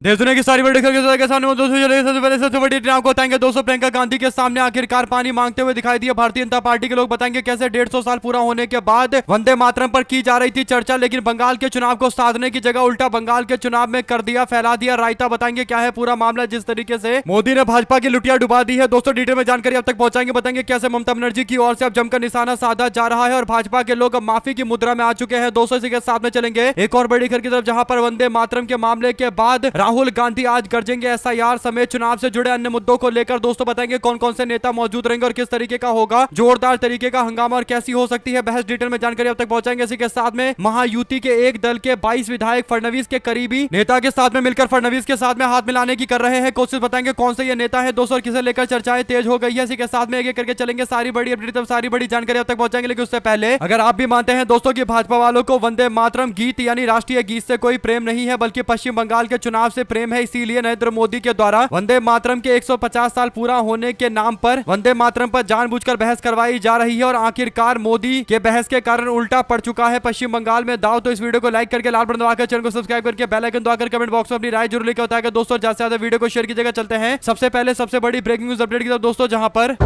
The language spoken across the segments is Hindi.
देश दुनिया की सारी बड़ी खबरों के सामने सबसे पहले सबसे बड़ी आपको बताएंगे दोस्तों। प्रियंका गांधी के सामने आखिरकार पानी मांगते हुए दिखाई दिए भारतीय जनता पार्टी के लोग। बताएंगे कैसे 150 साल पूरा होने के बाद वंदे मातरम पर की जा रही थी चर्चा, लेकिन बंगाल के चुनाव को साधने की जगह उल्टा बंगाल के चुनाव में कर दिया, फैला दिया रायता। बताएंगे क्या है पूरा मामला, जिस तरीके से मोदी ने भाजपा की लुटिया डुबा दी है दोस्तों। डिटेल में जानकारी अब तक पहुंचाएंगे। बताएंगे कैसे ममता बनर्जी की ओर से अब जमकर निशाना साधा जा रहा है और भाजपा के लोग अब माफी की मुद्रा में आ चुके हैं दोस्तों। इसी के साथ में चलेंगे एक और बड़ी खबर की तरफ, जहां पर वंदे मातरम के मामले के बाद राहुल गांधी आज गरजेंगे एसआईआर समेत चुनाव से जुड़े अन्य मुद्दों को लेकर दोस्तों। बताएंगे कौन कौन से नेता मौजूद रहेंगे और किस तरीके का होगा जोरदार तरीके का हंगामा और कैसी हो सकती है बहस। डिटेल में जानकारी अब तक पहुंचाएंगे। इसी के साथ में महायुति के एक दल के 22 विधायक फडणवीस के करीबी नेता के साथ में मिलकर फडणवीस के साथ में हाथ मिलाने की कर रहे हैं कोशिश। बताएंगे कौन से ये नेता है दोस्तों और किसे लेकर चर्चाएं तेज हो गई है। इसी के साथ में एक एक करके चलेंगे सारी बड़ी अपडेट, सारी बड़ी जानकारी अब तक पहुंचाएंगे। लेकिन उससे पहले अगर आप भी मानते हैं दोस्तों की भाजपा वालों को वंदे मातरम गीत यानी राष्ट्रीय गीत से कोई प्रेम नहीं है बल्कि पश्चिम बंगाल के चुनाव से प्रेम है, इसीलिए नरेंद्र मोदी के द्वारा वंदे मातरम के 150 साल पूरा होने के नाम पर वंदे मातरम पर जानबूझकर बहस करवाई जा रही है और आखिरकार मोदी के बहस के कारण उल्टा पड़ चुका है पश्चिम बंगाल में दाव। तो इस वीडियो को लाइक करके लाल बटन दबाकर चैनल को सब्सक्राइब करके बेल आइकन दबाकर कमेंट बॉक्स में अपनी राय जरूर लिखकर बताएगा दोस्तों। ज्यादा से ज्यादा वीडियो को शेयर कीजिएगा। चलते हैं सबसे पहले सबसे बड़ी ब्रेकिंग न्यूज अपडेट की तरफ दोस्तों, जहां पर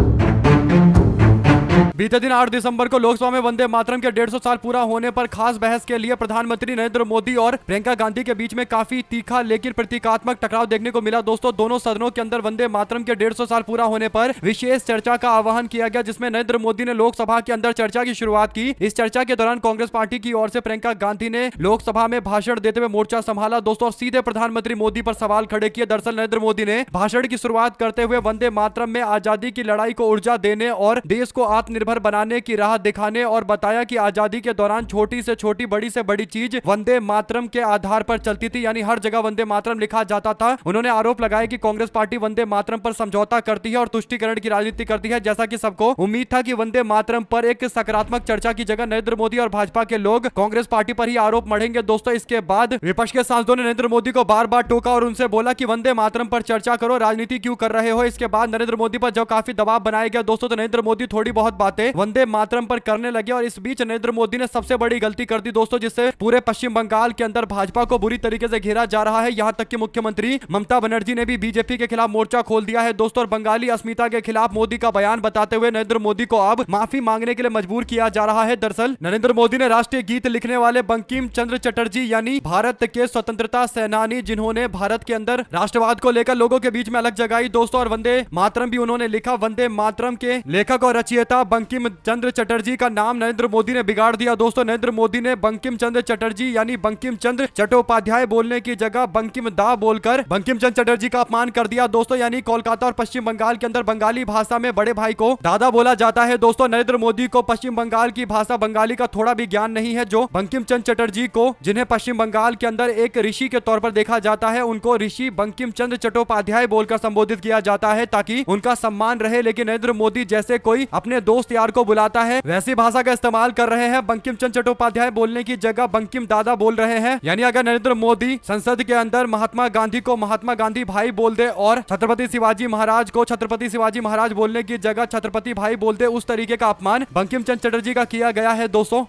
बीते दिन 8 दिसंबर को लोकसभा में वंदे मातरम के 150 साल पूरा होने पर खास बहस के लिए प्रधानमंत्री नरेंद्र मोदी और प्रियंका गांधी के बीच में काफी तीखा लेकिन प्रतीकात्मक टकराव देखने को मिला दोस्तों। दोनों सदनों के अंदर वंदे मातरम के 150 साल पूरा होने पर विशेष चर्चा का आह्वान किया गया, जिसमें नरेंद्र मोदी ने लोकसभा के अंदर चर्चा की शुरुआत की। इस चर्चा के दौरान कांग्रेस पार्टी की ओर से प्रियंका गांधी ने लोकसभा में भाषण देते हुए मोर्चा संभाला दोस्तों और सीधे प्रधानमंत्री मोदी पर सवाल खड़े किए। दरअसल नरेंद्र मोदी ने भाषण की शुरुआत करते हुए वंदे मातरम में आजादी की लड़ाई को ऊर्जा देने और देश को आत्मनिर्भर बनाने की राह दिखाने और बताया कि आजादी के दौरान छोटी से छोटी बड़ी से बड़ी चीज वंदे मातरम के आधार पर चलती थी, यानी हर जगह वंदे मातरम लिखा जाता था। उन्होंने आरोप लगाया कि कांग्रेस पार्टी वंदे मातरम पर समझौता करती है और तुष्टीकरण की राजनीति करती है। जैसा कि सबको उम्मीद था कि वंदे मातरम पर एक सकारात्मक चर्चा की जगह नरेंद्र मोदी और भाजपा के लोग कांग्रेस पार्टी पर ही आरोप मढ़ेंगे दोस्तों। इसके बाद विपक्ष के सांसदों ने नरेंद्र मोदी को बार बार टोका और उनसे बोला कि वंदे मातरम पर चर्चा करो, राजनीति क्यों कर रहे हो। इसके बाद नरेंद्र मोदी पर जब काफी दबाव बनाया गया दोस्तों, तो नरेंद्र मोदी थोड़ी बहुत बातें वंदे मातरम पर करने लगे और इस बीच नरेंद्र मोदी ने सबसे बड़ी गलती कर दी दोस्तों, जिससे पूरे पश्चिम बंगाल के अंदर भाजपा को बुरी तरीके से घेरा जा रहा है। यहां तक कि मुख्यमंत्री ममता बनर्जी ने भी बीजेपी के खिलाफ मोर्चा खोल दिया है दोस्तों और बंगाली अस्मिता के खिलाफ मोदी का बयान बताते हुए नरेंद्र मोदी को अब माफी मांगने के लिए मजबूर किया जा रहा है। दरअसल नरेंद्र मोदी ने राष्ट्रीय गीत लिखने वाले बंकिम चंद्र चटर्जी यानी भारत के स्वतंत्रता सेनानी, जिन्होंने भारत के अंदर राष्ट्रवाद को लेकर लोगों के बीच में अलग जगाई दोस्तों, और वंदे मातरम भी उन्होंने लिखा। वंदे मातरम के लेखक और रचयिता बंकिम चंद्र चटर्जी का नाम नरेंद्र मोदी ने बिगाड़ दिया दोस्तों। नरेंद्र मोदी ने बंकिम चंद्र चटर्जी यानी बंकिम चंद्र चट्टोपाध्याय बोलने की जगह बंकिम दा बोलकर बंकिम चंद्र चटर्जी का अपमान कर दिया दोस्तों। यानी कोलकाता और पश्चिम बंगाल के अंदर बंगाली भाषा में बड़े भाई को दादा बोला जाता है दोस्तों। नरेंद्र मोदी को पश्चिम बंगाल की भाषा बंगाली का थोड़ा भी ज्ञान नहीं है। जो बंकिम चंद्र चटर्जी को, जिन्हें पश्चिम बंगाल के अंदर एक ऋषि के तौर पर देखा जाता है, उनको ऋषि बंकिम चंद्र चट्टोपाध्याय बोलकर संबोधित किया जाता है ताकि उनका सम्मान रहे। लेकिन नरेंद्र मोदी जैसे कोई अपने दोस्त यार को बुलाता है वैसी भाषा का इस्तेमाल कर रहे हैं। बंकिम चंद्र चट्टोपाध्याय बोलने की जगह बंकिम दादा बोल रहे हैं। यानी अगर नरेंद्र मोदी संसद के अंदर महात्मा गांधी को महात्मा गांधी भाई बोल दे और छत्रपति शिवाजी महाराज को छत्रपति शिवाजी महाराज बोलने की जगह छत्रपति भाई बोल दे, उस तरीके का अपमान बंकिम चंद्र चटर्जी का किया गया है दोस्तों।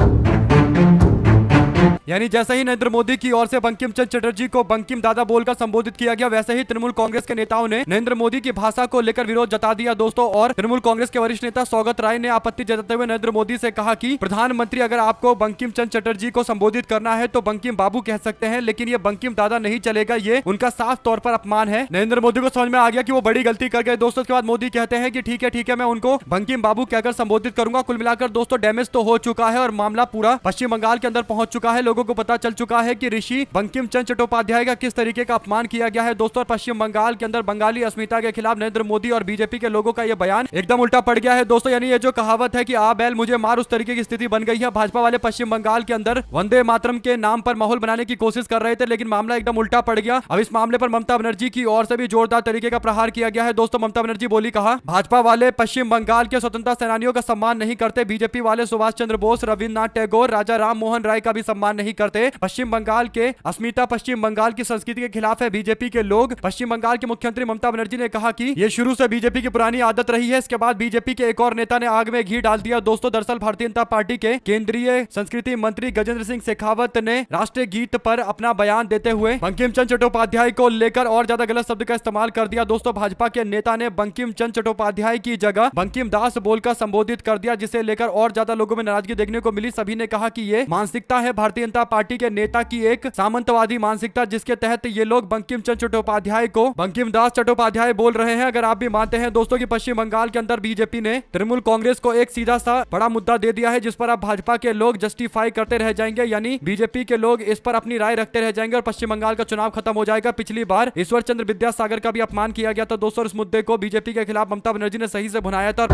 यानी जैसे ही नरेंद्र मोदी की ओर से बंकिम चंद्र चटर्जी को बंकिम दादा बोलकर संबोधित किया गया, वैसे ही तृणमूल कांग्रेस के नेताओं ने नरेंद्र मोदी की भाषा को लेकर विरोध जता दिया दोस्तों। और तृणमूल कांग्रेस के वरिष्ठ नेता सौगत राय ने आपत्ति जताते हुए नरेंद्र मोदी से कहा कि प्रधानमंत्री, अगर आपको बंकिम चंद्र चटर्जी को संबोधित करना है तो बंकिम बाबू कह सकते हैं, लेकिन ये बंकिम दादा नहीं चलेगा, ये उनका साफ तौर पर अपमान है। नरेंद्र मोदी को समझ में आ गया कि वो बड़ी गलती कर गए दोस्तों। उसके बाद मोदी कहते हैं कि ठीक है मैं उनको बंकिम बाबू कहकर संबोधित करूंगा। कुल मिलाकर दोस्तों डैमेज तो हो चुका है और मामला पूरा पश्चिम बंगाल के अंदर पहुंच चुका है। लोगों को पता चल चुका है कि ऋषि बंकिम चंद्र चट्टोपाध्याय का किस तरीके का अपमान किया गया है दोस्तों। पश्चिम बंगाल के अंदर बंगाली अस्मिता के खिलाफ नरेंद्र मोदी और बीजेपी के लोगों का यह बयान एकदम उल्टा पड़ गया है दोस्तों। यानी ये जो कहावत है कि आ बैल मुझे मार, उस तरीके की स्थिति बन गई है। भाजपा वाले पश्चिम बंगाल के अंदर वंदे मातरम के नाम पर माहौल बनाने की कोशिश कर रहे थे, लेकिन मामला एकदम उल्टा पड़ गया। अब इस मामले पर ममता बनर्जी की ओर से भी जोरदार तरीके का प्रहार किया गया है दोस्तों। ममता बनर्जी बोली, कहा भाजपा वाले पश्चिम बंगाल के स्वतंत्रता सेनानियों का सम्मान नहीं करते, बीजेपी वाले सुभाष चंद्र बोस, रविन्द्रनाथ टैगोर, राजा राम मोहन राय का भी सम्मान नहीं नहीं करते। पश्चिम बंगाल के अस्मिता, पश्चिम बंगाल की संस्कृति के खिलाफ है बीजेपी के लोग। पश्चिम बंगाल के मुख्यमंत्री ममता बनर्जी ने कहा कि ये शुरू से बीजेपी की पुरानी आदत रही है। इसके बाद बीजेपी के एक और नेता ने आग में घी डाल दिया। दोस्तों, दरअसल भारतीय जनता पार्टी के केंद्रीय संस्कृति मंत्री गजेंद्र सिंह शेखावत ने राष्ट्रीय गीत पर अपना बयान देते हुए बंकिम चंद्र चट्टोपाध्याय को लेकर और ज्यादा गलत शब्द का इस्तेमाल कर दिया। दोस्तों, भाजपा के नेता ने बंकिम चंद्र चट्टोपाध्याय की जगह बंकिम दास बोलकर संबोधित कर दिया, जिसे लेकर और ज्यादा लोगों में नाराजगी देखने को मिली। सभी ने कहा कि ये मानसिकता है भारतीय जनता पार्टी के नेता की, एक सामंतवादी मानसिकता, जिसके तहत ये लोग बंकिम चंद्र चट्टोपाध्याय को बंकिम दास चट्टोपाध्याय बोल रहे हैं। अगर आप भी मानते हैं दोस्तों कि पश्चिम बंगाल के अंदर बीजेपी ने तृणमूल कांग्रेस को एक सीधा सा बड़ा मुद्दा दे दिया है, जिस पर अब भाजपा के लोग जस्टिफाई करते रह जाएंगे, यानी बीजेपी के लोग इस पर अपनी राय रखते रह जाएंगे और पश्चिम बंगाल का चुनाव खत्म हो जाएगा। पिछली बार ईश्वर चंद्र विद्यासागर का भी अपमान किया गया था दोस्तों। इस मुद्दे को बीजेपी के खिलाफ ममता बनर्जी ने सही से भुनाया था।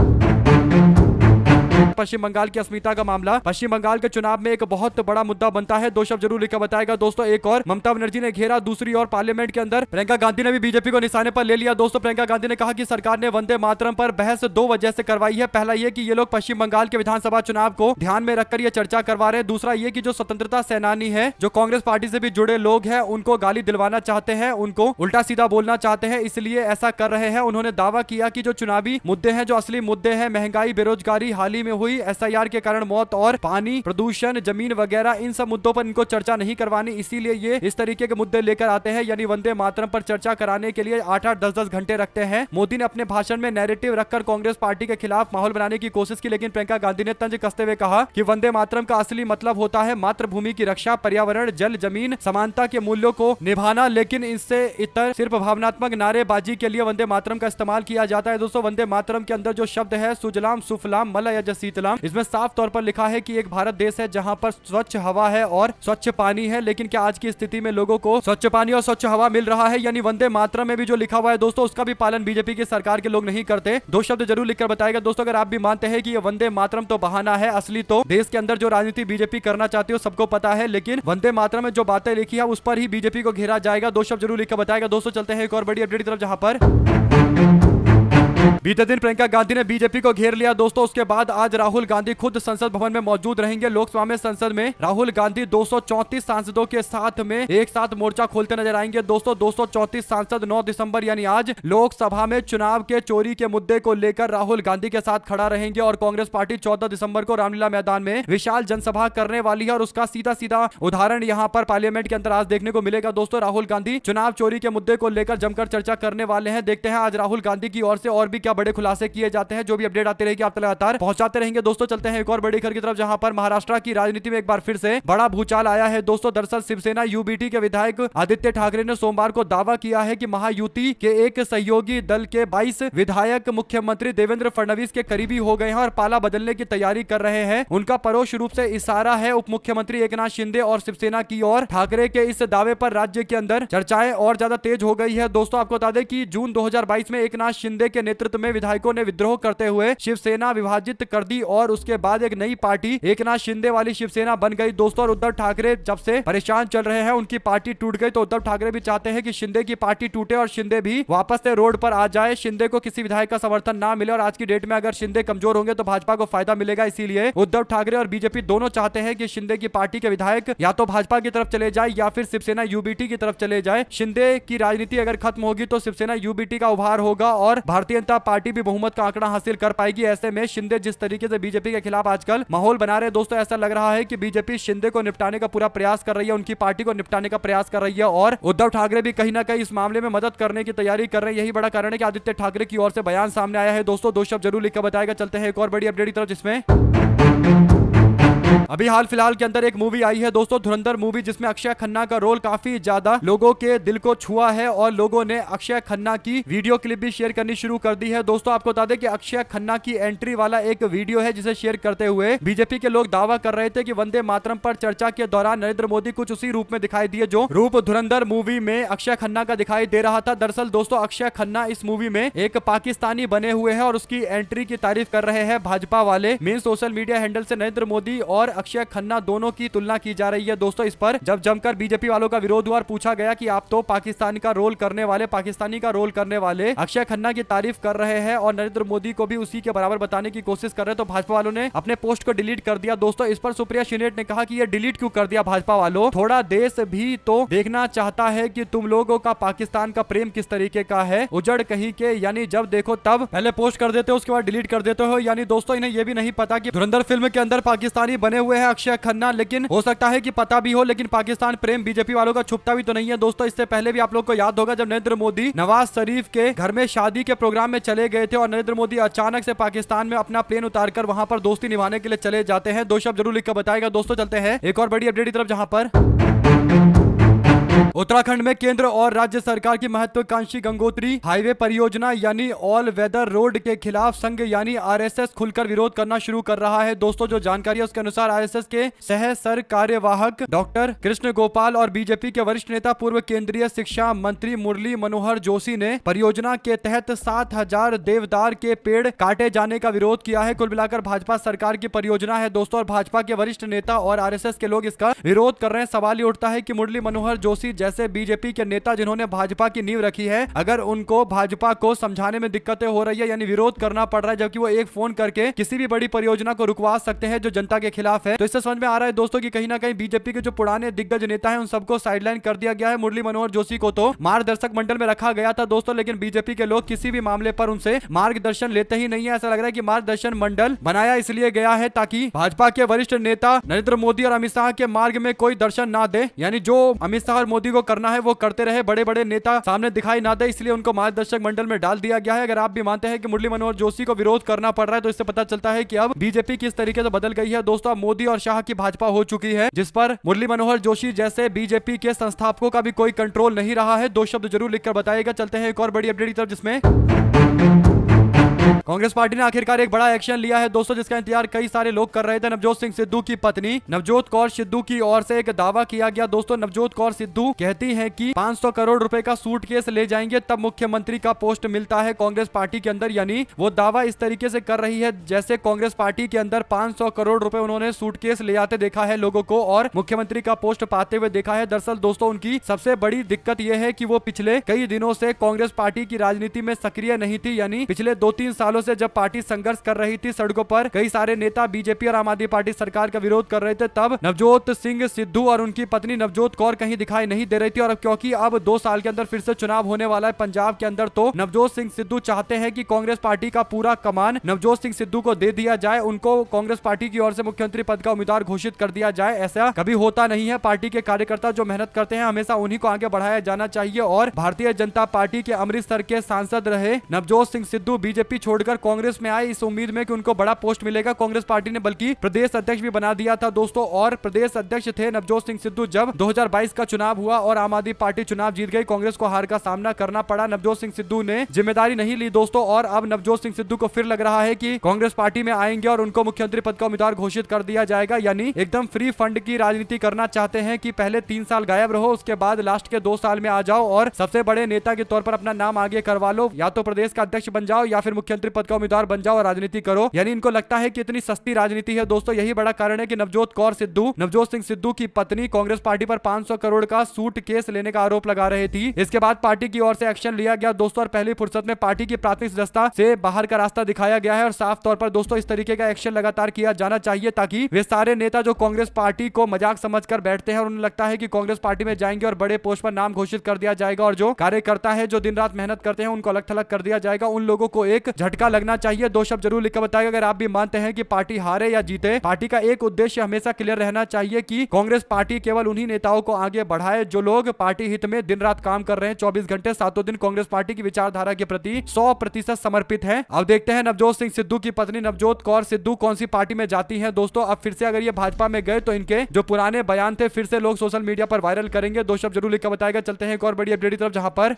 पश्चिम बंगाल की अस्मिता का मामला पश्चिम बंगाल के चुनाव में एक बहुत बड़ा मुद्दा बनता है। दो शब्द जरूर लिखा बताएगा दोस्तों। एक और ममता बनर्जी ने घेरा, दूसरी ओर पार्लियामेंट के अंदर प्रियंका गांधी ने भी बीजेपी को निशाने पर ले लिया। दोस्तों, प्रियंका गांधी ने कहा कि सरकार ने वंदे मातरम पर बहस दो वजह से करवाई है। पहला ये कि ये लोग पश्चिम बंगाल के विधानसभा चुनाव को ध्यान में रखकर ये चर्चा करवा रहे हैं। दूसरा ये कि जो स्वतंत्रता सेनानी है, जो कांग्रेस पार्टी से भी जुड़े लोग हैं, उनको गाली दिलवाना चाहते हैं, उनको उल्टा सीधा बोलना चाहते हैं, इसलिए ऐसा कर रहे हैं। उन्होंने दावा किया कि जो चुनावी मुद्दे हैं, जो असली मुद्दे हैं, महंगाई, बेरोजगारी, हाल ही में हुई SIR के कारण मौत और पानी, प्रदूषण, जमीन वगैरह, इन सब मुद्दों पर इनको चर्चा नहीं करवानी, इसीलिए ये इस तरीके के मुद्दे लेकर आते हैं। यानी वंदे मातरम पर चर्चा कराने के लिए 8-8, 10-10 घंटे रखते हैं। मोदी ने अपने भाषण में नैरेटिव रखकर कांग्रेस पार्टी के खिलाफ माहौल बनाने की कोशिश की, लेकिन प्रियंका गांधी ने तंज कसते हुए कहा कि वंदे मातरम का असली मतलब होता है मातृभूमि की रक्षा, पर्यावरण, जल, जमीन, समानता के मूल्यों को निभाना, लेकिन इससे इतर सिर्फ भावनात्मक नारेबाजी के लिए वंदे मातरम का इस्तेमाल किया जाता है। दोस्तों, वंदे मातरम के अंदर जो शब्द है सुजलाम सुफलाम मलयज शीतलाम, इसमें साफ तौर पर लिखा है कि एक भारत देश है जहां पर स्वच्छ हवा है और स्वच्छ पानी है, लेकिन क्या आज की स्थिति में लोगों को स्वच्छ पानी और स्वच्छ हवा मिल रहा है? यानी वंदे मातरम में भी जो लिखा हुआ है दोस्तों, उसका भी पालन बीजेपी की सरकार के लोग नहीं करते। दो शब्द जरूर लिखकर बताएगा दोस्तों, अगर आप भी मानते हैं कि ये वंदे मातरम तो बहाना है, असली तो देश के अंदर जो राजनीति बीजेपी करना चाहती है सबको पता है, लेकिन वंदे मातरम में जो बातें लिखी है उस पर ही बीजेपी को घेरा जाएगा। दो शब्द जरूर लिखकर बताएगा दोस्तों। चलते हैं एक और बड़ी अपडेट की तरफ, जहां पर बीते दिन प्रियंका गांधी ने बीजेपी को घेर लिया दोस्तों। उसके बाद आज राहुल गांधी खुद संसद भवन में मौजूद रहेंगे। लोकसभा में संसद में राहुल गांधी 234 सांसदों के साथ में एक साथ मोर्चा खोलते नजर आएंगे दोस्तों। 234 सांसद 9 दिसंबर यानी आज लोकसभा में चुनाव के चोरी के मुद्दे को लेकर राहुल गांधी के साथ खड़ा रहेंगे और कांग्रेस पार्टी 14 दिसंबर को रामलीला मैदान में विशाल जनसभा करने वाली है और उसका सीधा सीधा उदाहरण यहाँ पर पार्लियामेंट के अंदर आज देखने को मिलेगा दोस्तों। राहुल गांधी चुनाव चोरी के मुद्दे को लेकर जमकर चर्चा करने वाले हैं। देखते हैं आज राहुल गांधी की ओर से और भी क्या बड़े खुलासे किए जाते हैं। जो भी अपडेट आती रहेगी आप लगातार पहुंचाते रहेंगे दोस्तों। चलते हैं एक और बड़ी खबर की तरफ, जहां पर महाराष्ट्र की राजनीति में एक बार फिर से बड़ा भूचाल आया है दोस्तों। दरअसल शिवसेना UBT के विधायक आदित्य ठाकरे ने सोमवार को दावा किया है कि महायुति के एक सहयोगी दल के 22 विधायक मुख्यमंत्री देवेंद्र फडणवीस के करीबी हो गए हैं और पाला बदलने की तैयारी कर रहे हैं। उनका परोक्ष रूप से इशारा है उप मुख्यमंत्री एकनाथ शिंदे और शिवसेना की ओर। ठाकरे के इस दावे पर राज्य के अंदर चर्चाएं और ज्यादा तेज हो गई है दोस्तों। आपको बता दें कि जून 2022 में एकनाथ शिंदे के नेतृत्व में विधायकों ने विद्रोह करते हुए शिवसेना विभाजित कर दी और उसके बाद एक नई पार्टी एकनाथ शिंदे वाली शिवसेना बन गई दोस्तों। और उद्धव ठाकरे जब से परेशान चल रहे हैं, उनकी पार्टी टूट गई, तो उद्धव ठाकरे भी चाहते हैं कि शिंदे की पार्टी टूटे और शिंदे भी वापस से रोड पर आ जाए, शिंदे को किसी विधायक का समर्थन ना मिले। और आज की डेट में अगर शिंदे कमजोर होंगे तो भाजपा को फायदा मिलेगा, इसीलिए उद्धव ठाकरे और बीजेपी दोनों चाहते हैं कि शिंदे की पार्टी के विधायक या तो भाजपा की तरफ चले जाए या फिर शिवसेना UBT की तरफ चले जाए। शिंदे की राजनीति अगर खत्म होगी तो शिवसेना UBT का उभार होगा और भारतीय जनता पार्टी भी बहुमत का आंकड़ा हासिल कर पाएगी। ऐसे में शिंदे जिस तरीके से बीजेपी के खिलाफ आजकल माहौल बना रहे हैं दोस्तों, ऐसा लग रहा है कि बीजेपी शिंदे को निपटाने का पूरा प्रयास कर रही है, उनकी पार्टी को निपटाने का प्रयास कर रही है और उद्धव ठाकरे भी कहीं ना कहीं इस मामले में मदद करने की तैयारी कर रहे हैं। यही बड़ा कारण है कि आदित्य ठाकरे की ओर से बयान सामने आया है दोस्तों। दो शब्द जरूर लिखकर बताएगा। चलते हैं एक और बड़ी अपडेट की तरफ, जिसमें अभी हाल फिलहाल के अंदर एक मूवी आई है दोस्तों, धुरंधर मूवी, जिसमें अक्षय खन्ना का रोल काफी ज्यादा लोगों के दिल को छुआ है और लोगों ने अक्षय खन्ना की वीडियो क्लिप भी शेयर करनी शुरू कर दी है दोस्तों। आपको बता दें कि अक्षय खन्ना की एंट्री वाला एक वीडियो है, जिसे शेयर करते हुए बीजेपी के लोग दावा कर रहे थे कि वंदे मातरम पर चर्चा के दौरान नरेंद्र मोदी कुछ उसी रूप में दिखाई दिए जो रूप धुरंधर मूवी में अक्षय खन्ना का दिखाई दे रहा था। दरअसल दोस्तों, अक्षय खन्ना इस मूवी में एक पाकिस्तानी बने हुए हैं और उसकी एंट्री की तारीफ कर रहे हैं भाजपा वाले। मेन सोशल मीडिया हैंडल से नरेंद्र मोदी और अक्षय खन्ना दोनों की तुलना की जा रही है दोस्तों। इस पर जब जमकर बीजेपी वालों का विरोध हुआ और पूछा गया कि आप तो पाकिस्तानी का रोल करने वाले अक्षय खन्ना की तारीफ कर रहे हैं और नरेंद्र मोदी को भी उसी के बराबर बताने की कोशिश कर रहे हैं, तो भाजपा वालों ने अपने पोस्ट को डिलीट कर दिया दोस्तों। इस पर सुप्रिया श्रीनेट ने कहा कि ये डिलीट क्यों कर दिया भाजपा वालों, थोड़ा देश भी तो देखना चाहता है कि तुम लोगों का पाकिस्तान का प्रेम किस तरीके का है, उजड़ कहीं के, यानी जब देखो तब पहले पोस्ट कर देते हो उसके बाद डिलीट कर देते हो। यानी दोस्तों इन्हें ये भी नहीं पता कि धुरंधर फिल्म के अंदर पाकिस्तानी बने हुए हैं अक्षय खन्ना, लेकिन हो सकता है कि पता भी हो, लेकिन पाकिस्तान प्रेम बीजेपी वालों का छुपता भी तो नहीं है दोस्तों। इससे पहले भी आप लोग को याद होगा जब नरेंद्र मोदी नवाज शरीफ के घर में शादी के प्रोग्राम में चले गए थे और नरेंद्र मोदी अचानक से पाकिस्तान में अपना प्लेन उतारकर वहां पर दोस्ती निभाने के लिए चले जाते हैं। दो शब्द जरूर लिख कर बताएगा दोस्तों। चलते हैं एक और बड़ी अपडेट की तरफ, जहां पर उत्तराखंड में केंद्र और राज्य सरकार की महत्वाकांक्षी गंगोत्री हाईवे परियोजना यानी ऑल वेदर रोड के खिलाफ संघ यानी आरएसएस खुलकर विरोध करना शुरू कर रहा है दोस्तों। जो जानकारी है उसके अनुसार आरएसएस के सह सर कार्यवाहक डॉक्टर कृष्ण गोपाल और बीजेपी के वरिष्ठ नेता पूर्व केंद्रीय शिक्षा मंत्री मुरली मनोहर जोशी ने परियोजना के तहत 7,000 देवदार के पेड़ काटे जाने का विरोध किया है। कुल मिलाकर भाजपा सरकार की परियोजना है दोस्तों और भाजपा के वरिष्ठ नेता और आरएसएस के लोग इसका विरोध कर रहे हैं। सवाल ये उठता है कि मुरली मनोहर जोशी जैसे बीजेपी के नेता जिन्होंने भाजपा की नींव रखी है, अगर उनको भाजपा को समझाने में दिक्कतें हो रही है यानी विरोध करना पड़ रहा है, जबकि वो एक फोन करके किसी भी बड़ी परियोजना को रुकवा सकते हैं जो जनता के खिलाफ है, तो इससे समझ में आ रहा है दोस्तों कि कहीं ना कहीं बीजेपी के जो पुराने दिग्गज नेता हैं उन सबको साइडलाइन कर दिया गया है। मुरली मनोहर जोशी को तो मार्गदर्शक मंडल में रखा गया था दोस्तों, लेकिन बीजेपी के लोग किसी भी मामले पर उनसे मार्गदर्शन लेते ही नहीं है। ऐसा लग रहा है कि मार्गदर्शन मंडल बनाया इसलिए गया है ताकि भाजपा के वरिष्ठ नेता नरेंद्र मोदी और अमित शाह के मार्ग में कोई दर्शन ना दे, यानी जो अमित शाह और मोदी को करना है वो करते रहे, बड़े बड़े नेता सामने दिखाई ना दे, इसलिए उनको मार्गदर्शक मंडल में डाल दिया गया है। अगर आप भी मानते हैं कि मुरली मनोहर जोशी को विरोध करना पड़ रहा है तो इससे पता चलता है कि अब बीजेपी किस तरीके से बदल गई है दोस्तों। अब मोदी और शाह की भाजपा हो चुकी है जिस पर मुरली मनोहर जोशी जैसे बीजेपी के संस्थापकों का भी कोई कंट्रोल नहीं रहा है। दो शब्द जरूर लिखकर बताइएगा। चलते हैं एक और बड़ी अपडेट की तरफ, जिसमें कांग्रेस पार्टी ने आखिरकार एक बड़ा एक्शन लिया है दोस्तों, जिसका इंतजार कई सारे लोग कर रहे थे। नवजोत सिंह सिद्धू की पत्नी नवजोत कौर सिद्धू की ओर से एक दावा किया गया दोस्तों। नवजोत कौर सिद्धू कहती हैं कि 500 करोड़ रुपए का सूटकेस ले जाएंगे तब मुख्यमंत्री का पोस्ट मिलता है कांग्रेस पार्टी के अंदर, यानी वो दावा इस तरीके से कर रही है जैसे कांग्रेस पार्टी के अंदर 500 करोड़ रुपए उन्होंने सूटकेस ले आते देखा है लोगों को और मुख्यमंत्री का पोस्ट पाते हुए देखा है। दरअसल दोस्तों उनकी सबसे बड़ी दिक्कत यह है कि वो पिछले कई दिनों से कांग्रेस पार्टी की राजनीति में सक्रिय नहीं थी, यानी पिछले 2-3 सालों से जब पार्टी संघर्ष कर रही थी सड़कों पर, कई सारे नेता बीजेपी और आम आदमी पार्टी सरकार का विरोध कर रहे थे, तब नवजोत सिंह सिद्धू और उनकी पत्नी नवजोत कौर कहीं दिखाई नहीं दे रही थी। और अब क्योंकि अब 2 साल के अंदर फिर से चुनाव होने वाला है पंजाब के अंदर, तो नवजोत सिंह सिद्धू चाहते हैं कि कांग्रेस पार्टी का पूरा कमान नवजोत सिंह सिद्धू को दे दिया जाए, उनको कांग्रेस पार्टी की ओर से मुख्यमंत्री पद का उम्मीदवार घोषित कर दिया जाए। ऐसा कभी होता नहीं है। पार्टी के कार्यकर्ता जो मेहनत करते हैं हमेशा उन्हीं को आगे बढ़ाया जाना चाहिए और भारतीय जनता पार्टी के अमृतसर के सांसद रहे नवजोत सिंह सिद्धू बीजेपी छोड़कर कांग्रेस में आए इस उम्मीद में कि उनको बड़ा पोस्ट मिलेगा। कांग्रेस पार्टी ने बल्कि प्रदेश अध्यक्ष भी बना दिया था दोस्तों, और प्रदेश अध्यक्ष थे नवजोत सिंह सिद्धू जब 2022 का चुनाव हुआ और आम आदमी पार्टी चुनाव जीत गई, कांग्रेस को हार का सामना करना पड़ा। नवजोत सिंह सिद्धू ने जिम्मेदारी नहीं ली दोस्तों, और अब नवजोत सिंह सिद्धू को फिर लग रहा है कि कांग्रेस पार्टी में आएंगे और उनको मुख्यमंत्री पद का उम्मीदवार घोषित कर दिया जाएगा, यानी एकदम फ्री फंड की राजनीति करना चाहते हैं कि पहले 3 साल गायब रहो, उसके बाद लास्ट के 2 साल में आ जाओ और सबसे बड़े नेता के तौर पर अपना नाम आगे करवा लो, या तो प्रदेश का अध्यक्ष बन जाओ या फिर मुख्यमंत्री पद का उम्मीदवार बन जाओ और राजनीति करो। यानी इनको लगता है कि इतनी सस्ती राजनीति है दोस्तों। यही बड़ा कारण है कि नवजोत कौर सिद्धू, नवजोत सिंह सिद्धू की पत्नी कांग्रेस पार्टी पर 500 करोड़ का सूटकेस लेने का आरोप लगा रही थी। इसके बाद पार्टी की ओर से एक्शन लिया गया दोस्तों, और पहली फुर्सत में पार्टी की प्राथमिक सदस्यता से बाहर का रास्ता दिखाया गया है। और साफ तौर पर दोस्तों इस तरीके का एक्शन लगातार किया जाना चाहिए ताकि वे सारे नेता जो कांग्रेस पार्टी को मजाक समझकर बैठते हैं और उन्हें लगता है कि कांग्रेस पार्टी में जाएंगे और बड़े पोस्ट पर नाम घोषित कर दिया जाएगा, और जो कार्यकर्ता है जो दिन रात मेहनत करते हैं उनको अलग थलग कर दिया जाएगा, उन लोगों को एक झटका लगना चाहिए। 2 शब्द जरूर लिखकर बताएगा अगर आप भी मानते हैं कि पार्टी हारे या जीते, पार्टी का एक उद्देश्य हमेशा क्लियर रहना चाहिए कि कांग्रेस पार्टी केवल उन्हीं नेताओं को आगे बढ़ाए जो लोग पार्टी हित में दिन रात काम कर रहे हैं, 24 घंटे 7 दिन कांग्रेस पार्टी की विचारधारा के प्रति 100% समर्पित है। अब देखते हैं नवजोत सिंह सिद्धू की पत्नी नवजोत कौर सिद्धू कौन सी पार्टी में जाती है दोस्तों। अब फिर से अगर ये भाजपा में गए तो इनके जो पुराने बयान थे फिर से लोग सोशल मीडिया पर वायरल करेंगे। 2 शब्द जरूर लिखकर बताएगा। चलते हैं एक और बड़ी अपडेट की तरफ, जहां पर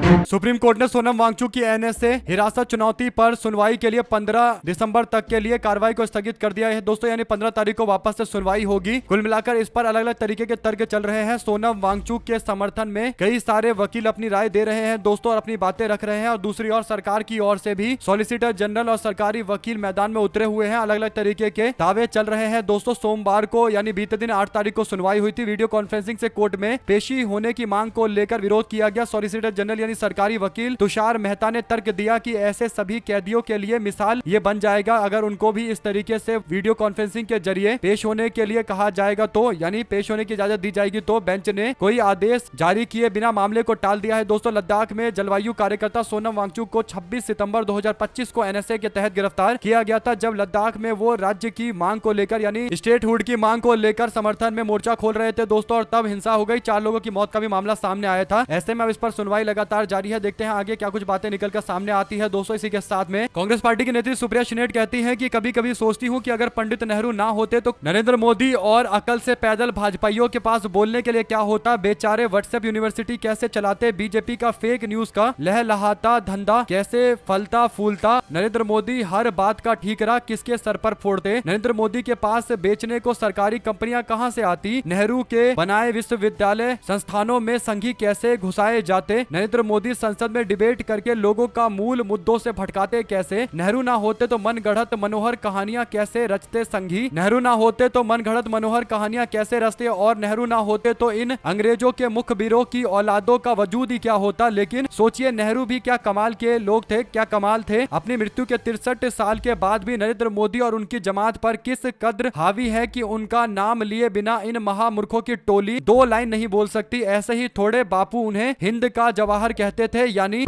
सुप्रीम कोर्ट ने सोनम वांगचुक की एनएसए हिरासत चुनौती पर सुनवाई के लिए 15 दिसंबर तक के लिए कार्रवाई को स्थगित कर दिया है दोस्तों, यानी 15 तारीख को वापस से सुनवाई होगी। कुल मिलाकर इस पर अलग अलग तरीके के तर्क चल रहे हैं। सोनम वांगचुक के समर्थन में कई सारे वकील अपनी राय दे रहे हैं दोस्तों और अपनी बातें रख रहे हैं, और दूसरी ओर सरकार की ओर से भी सॉलिसिटर जनरल और सरकारी वकील मैदान में उतरे हुए हैं। अलग अलग तरीके के दावे चल रहे हैं दोस्तों। सोमवार को यानी बीते दिन 8 तारीख को सुनवाई हुई थी। वीडियो कॉन्फ्रेंसिंग से कोर्ट में पेशी होने की मांग को लेकर विरोध किया गया। सॉलिसिटर जनरल यानी सरकारी वकील तुषार मेहता ने तर्क दिया कि ऐसे सभी कैदियों के लिए मिसाल ये बन जाएगा अगर उनको भी इस तरीके से वीडियो कॉन्फ्रेंसिंग के जरिए पेश होने के लिए कहा जाएगा, तो यानी पेश होने की इजाजत दी जाएगी। तो बेंच ने कोई आदेश जारी किए बिना मामले को टाल दिया है दोस्तों। लद्दाख में जलवायु कार्यकर्ता सोनम वांगचुक को 26 सितंबर 2025 को एनएसए के तहत गिरफ्तार किया गया था, जब लद्दाख में वो राज्य की मांग को लेकर यानी स्टेटहुड की मांग को लेकर समर्थन में मोर्चा खोल रहे थे दोस्तों, और तब हिंसा हो गई। 4 लोगों की मौत का भी मामला सामने आया था। ऐसे में अब इस पर सुनवाई लगातार जारी है। देखते हैं आगे क्या कुछ बातें निकलकर सामने आती है दोस्तों। इसी के साथ में कांग्रेस पार्टी की नेत्री सुप्रिया शिनेट कहती हैं कि कभी कभी सोचती हूं कि अगर पंडित नेहरू ना होते तो नरेंद्र मोदी और अकल से पैदल भाजपाइयों के पास बोलने के लिए क्या होता। बेचारे व्हाट्सएप यूनिवर्सिटी कैसे चलाते, बीजेपी का फेक न्यूज का लहलहाता धंधा कैसे फलता फूलता, नरेंद्र मोदी हर बात का ठीकरा किसके सर पर फोड़ते, नरेंद्र मोदी के पास बेचने को सरकारी कंपनियां कहां से आती, नेहरू के बनाए विश्वविद्यालय संस्थानों में संघी कैसे घुसाए जाते, नरेंद्र मोदी संसद में डिबेट करके लोगों का मूल मुद्दों से भटकाते कैसे, नेहरू ना होते तो मन गढ़त मनोहर कहानियां कैसे रचते संघी, नेहरू ना होते तो मन गढ़त मनोहर कहानियां कैसे रचते, और नेहरू ना होते तो इन अंग्रेजों के मुखबिरों की औलादों का वजूद ही क्या होता। लेकिन सोचिए नेहरू भी क्या कमाल के लोग थे, क्या कमाल थे। अपनी मृत्यु के 63 साल के बाद भी नरेंद्र मोदी और उनकी जमात पर किस कद्र हावी है कि उनका नाम लिए बिना इन महामूर्खों की टोली 2 लाइन नहीं बोल सकती। ऐसे ही थोड़े बापू उन्हें हिंद का जवाहर कहते थे, यानी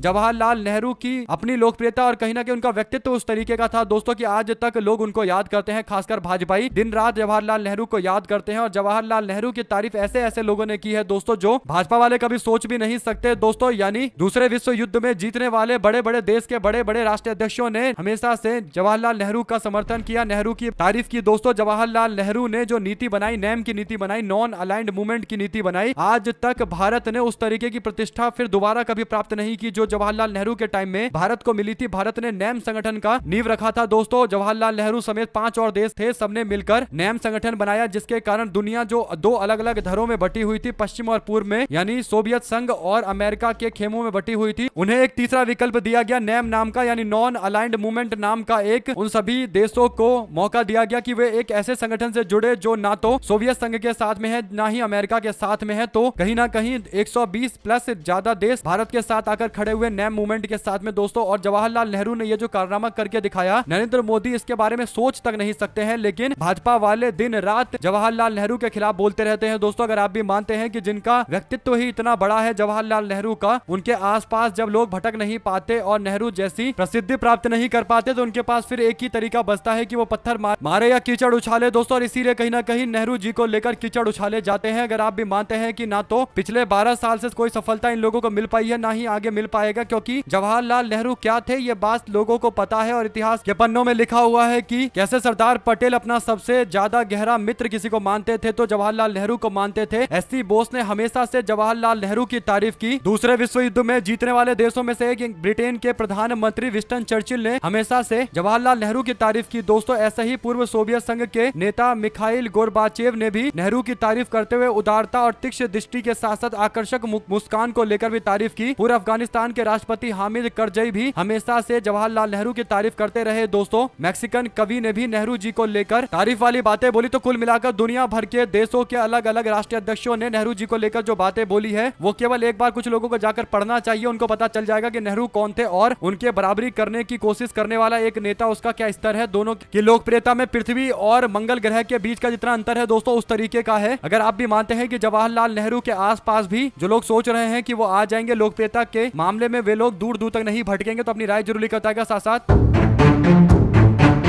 जवाहरलाल नेहरू की अपनी लोकप्रियता और कहीं ना कहीं उनका व्यक्तित्व उस तरीके का था दोस्तों कि आज तक लोग उनको याद करते हैं। खासकर भाजपाई दिन रात जवाहरलाल नेहरू को याद करते हैं, और जवाहरलाल नेहरू की तारीफ ऐसे ऐसे लोगों ने की है दोस्तों जो भाजपा वाले कभी सोच भी नहीं सकते दोस्तों। यानी दूसरे विश्व युद्ध में जीतने वाले बड़े बड़े देश के बड़े बड़े राष्ट्रीय अध्यक्षों ने हमेशा से जवाहरलाल नेहरू का समर्थन किया, नेहरू की तारीफ की दोस्तों। जवाहरलाल नेहरू ने जो नीति बनाई, नैम की नीति बनाई, नॉन अलाइंड मूवमेंट की नीति बनाई, आज तक भारत ने उस तरीके की प्रतिष्ठा फिर दोबारा कभी प्राप्त नहीं की जो जवाहरलाल नेहरू के टाइम में भारत को मिली थी। भारत ने नैम संगठन का नींव रखा था दोस्तों। जवाहरलाल नेहरू समेत 5 और देश थे, सबने मिलकर नैम संगठन बनाया, जिसके कारण दुनिया जो 2 अलग अलग धरों में बटी हुई थी, पश्चिम और पूर्व में, यानी सोवियत संघ और अमेरिका के खेमों में बटी हुई थी, उन्हें एक तीसरा विकल्प दिया गया नैम नाम का, यानी नॉन अलाइंड मूवमेंट नाम का। एक उन सभी देशों को मौका दिया गया कि वे एक ऐसे संगठन से जुड़े जो ना तो सोवियत संघ के साथ में है ना ही अमेरिका के साथ में है। तो कहीं ना कहीं 120 प्लस ज्यादा देश भारत के साथ आकर खड़े हुए नैम मूवमेंट के साथ में दोस्तों। और जवाहरलाल नेहरू ने ये जो कारनामा करके दिखाया, नरेंद्र मोदी इसके बारे में सोच तक नहीं सकते हैं, लेकिन भाजपा वाले दिन रात जवाहरलाल नेहरू के खिलाफ बोलते रहते हैं दोस्तों। अगर आप भी मानते हैं कि जिनका व्यक्तित्व ही इतना बड़ा है जवाहरलाल नेहरू का, उनके आसपास जब लोग भटक नहीं पाते और नेहरू जैसी प्रसिद्धि प्राप्त नहीं कर पाते, तो उनके पास फिर एक ही तरीका बचता है कि वो पत्थर मारे या कीचड़ उछाले दोस्तों। और इसीलिए कहीं ना कहीं नेहरू जी को लेकर कीचड़ उछाले जाते हैं। अगर आप भी मानते हैं कि ना तो पिछले 12 साल से कोई सफलता इन लोगों को मिल पाई है, ना ही आगे मिल पाएगा, क्योंकि जवाहरलाल नेहरू क्या थे ये बात लोगों को पता है और इतिहास के पन्नों में लिखा हुआ है कि कैसे सरदार पटेल अपना सबसे ज्यादा गहरा मित्र किसी को मानते थे तो जवाहरलाल नेहरू को मानते थे। एससी बोस ने हमेशा से जवाहरलाल नेहरू की तारीफ की। दूसरे विश्व युद्ध में जीतने वाले देशों में से एक ब्रिटेन के प्रधानमंत्री विंस्टन चर्चिल ने हमेशा से जवाहरलाल नेहरू की तारीफ की दोस्तों। ऐसे ही पूर्व सोवियत संघ के नेता मिखाइल गोर्बाचेव ने भी नेहरू की तारीफ करते हुए उदारता और तीक्ष्ण दृष्टि के साथ साथ आकर्षक मुस्कान को लेकर भी तारीफ की। पूर्व अफगानिस्तान के राष्ट्रपति हामिद करजई भी हमेशा से जवाहरलाल नेहरू की तारीफ करते रहे दोस्तों। मैक्सिकन कवि ने भी नेहरू जी को लेकर तारीफ वाली बातें बोली। तो कुल मिलाकर दुनिया भर के देशों के अलग अलग राष्ट्रीय अध्यक्षों ने नेहरू जी को लेकर जो बातें बोली है, वो केवल एक बार कुछ लोगों को जाकर पढ़ना चाहिए, उनको पता चल जाएगा कि नेहरू कौन थे और उनके बराबरी करने की कोशिश करने वाला एक नेता उसका क्या स्तर है। दोनों की लोकप्रियता में पृथ्वी और मंगल ग्रह के बीच का जितना अंतर है दोस्तों, उस तरीके का है। अगर आप भी मानते हैं कि जवाहरलाल नेहरू के आसपास भी जो लोग सोच रहे हैं कि वो आ जाएंगे लोकप्रियता के मामले में, वे लोग दूर दूर तक नहीं भटकेंगे, तो अपनी राय जरूर लिखता है। साथ साथ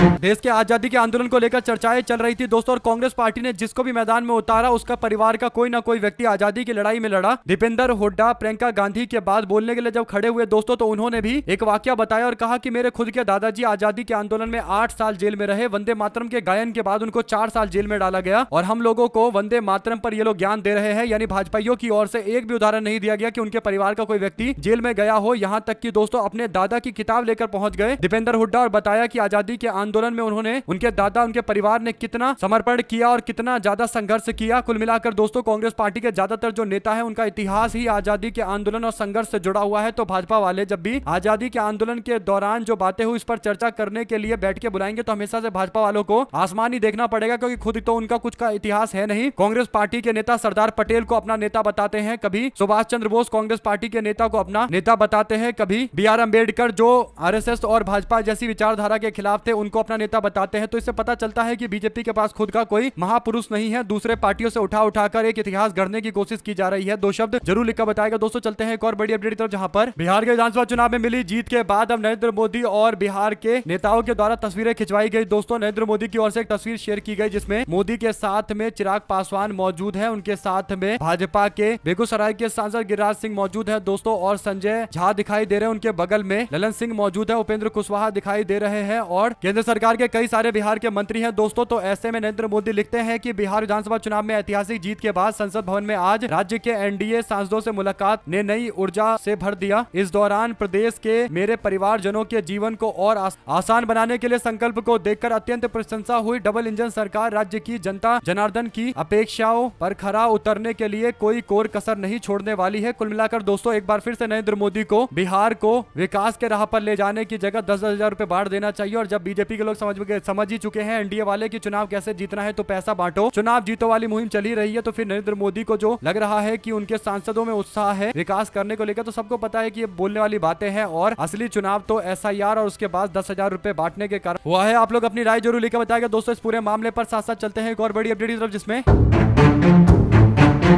देश के आजादी के आंदोलन को लेकर चर्चाएं चल रही थी दोस्तों, और कांग्रेस पार्टी ने जिसको भी मैदान में उतारा उसका परिवार का कोई ना कोई व्यक्ति आजादी की लड़ाई में लड़ा। दीपेंद्र हुड्डा प्रियंका गांधी के बाद बोलने के लिए जब खड़े हुए दोस्तों, तो उन्होंने भी एक वाकया बताया और कहा कि मेरे खुद के दादाजी आजादी के आंदोलन में 8 साल जेल में रहे। वंदे मातरम के गायन के बाद उनको 4 साल जेल में डाला गया, और हम लोगों को वंदे मातरम पर ये लोग ज्ञान दे रहे हैं। यानी भाजपाइयों की ओर से एक भी उदाहरण नहीं दिया गया कि उनके परिवार का कोई व्यक्ति जेल में गया हो। यहां तक कि दोस्तों अपने दादा की किताब लेकर पहुंच गए दीपेंद्र हुड्डा, और बताया कि आजादी के आंदोलन में उन्होंने, उनके दादा, उनके परिवार ने कितना समर्पण किया और कितना ज्यादा संघर्ष किया। कुल मिलाकर दोस्तों कांग्रेस पार्टी के ज्यादातर जो नेता है उनका इतिहास ही आजादी के आंदोलन और संघर्ष से जुड़ा हुआ है। तो भाजपा वाले जब भी आजादी के आंदोलन के दौरान जो बातें हुई इस पर चर्चा करने के लिए बैठ के बुलाएंगे, तो हमेशा से भाजपा वालों को आसमान ही देखना पड़ेगा, क्योंकि खुद तो उनका कुछ का इतिहास है नहीं। कांग्रेस पार्टी के नेता सरदार पटेल को अपना नेता बताते हैं, कभी सुभाष चंद्र बोस कांग्रेस पार्टी के नेता को अपना नेता बताते हैं, कभी बी.आर. अम्बेडकर जो आरएसएस और भाजपा जैसी विचारधारा के खिलाफ थे उनको अपना नेता बताते हैं। तो इससे पता चलता है कि बीजेपी के पास खुद का कोई महापुरुष नहीं है, दूसरे पार्टियों से उठाकर एक इतिहास गढ़ने की कोशिश की जा रही है। 2 शब्द जरूर लिखकर बताएगा दोस्तों। चलते हैं एक और बड़ी अपडेट की तरफ, जहां पर बिहार के विधानसभा चुनाव में मिली जीत के बाद अब नरेंद्र मोदी और बिहार के नेताओं के द्वारा तस्वीरें खिंचवाई गई दोस्तों। नरेंद्र मोदी की ओर से एक तस्वीर शेयर की गई जिसमें मोदी के साथ में चिराग पासवान मौजूद है, उनके साथ में भाजपा के बेगूसराय के सांसद गिरिराज सिंह मौजूद है दोस्तों, और संजय झा दिखाई दे रहे हैं, उनके बगल में ललन सिंह मौजूद है, उपेंद्र कुशवाहा दिखाई दे रहे हैं, और केंद्र सरकार के कई सारे बिहार के मंत्री हैं दोस्तों। तो ऐसे में नरेंद्र मोदी लिखते हैं कि बिहार विधानसभा चुनाव में ऐतिहासिक जीत के बाद संसद भवन में आज राज्य के एनडीए सांसदों से मुलाकात ने नई ऊर्जा से भर दिया। इस दौरान प्रदेश के मेरे परिवारजनों के जीवन को और आसान बनाने के लिए संकल्प को देखकर अत्यंत प्रशंसा हुई। डबल इंजन सरकार राज्य की जनता जनार्दन की अपेक्षाओं पर खरा उतरने के लिए कोई कोर कसर नहीं छोड़ने वाली है। कुल मिलाकर दोस्तों एक बार फिर से नरेंद्र मोदी को बिहार को विकास के राह पर ले जाने की जगह 10,000 रुपए बांट देना चाहिए। और जब बीजेपी के लोग समझ ही चुके हैं एनडीए वाले कि चुनाव कैसे जीतना है, तो पैसा बांटो, चुनाव जीतो वाली मुहिम चली रही है, तो फिर नरेंद्र मोदी को जो लग रहा है कि उनके सांसदों में उत्साह है विकास करने को लेकर, तो सबको पता है कि ये बोलने वाली बातें हैं, और असली चुनाव तो एसआईआर और उसके बाद 10,000 रुपए बांटने के कारण हुआ है। आप लोग अपनी राय जरूर लेकर बताएगा दोस्तों इस पूरे मामले पर। साथ साथ चलते हैं एक और बड़ी अपडेट की तरफ, जिसमें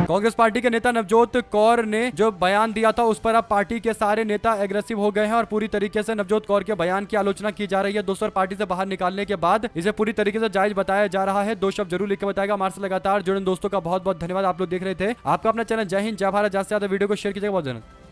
कांग्रेस पार्टी के नेता नवजोत कौर ने जो बयान दिया था उस पर अब पार्टी के सारे नेता एग्रेसिव हो गए हैं, और पूरी तरीके से नवजोत कौर के बयान की आलोचना की जा रही है दोस्तों। पार्टी से बाहर निकालने के बाद इसे पूरी तरीके से जायज बताया जा रहा है। 2 शब्द जरूर लिख के बताएगा। हमारे से लगातार जुड़े दोस्तों का बहुत बहुत धन्यवाद। आप लोग देख रहे थे आपका अपना चैनल जय हिंद जय भारत। ज्यादा से ज्यादा वीडियो को शेयर कीजिएगा। बहुत धन्यवाद।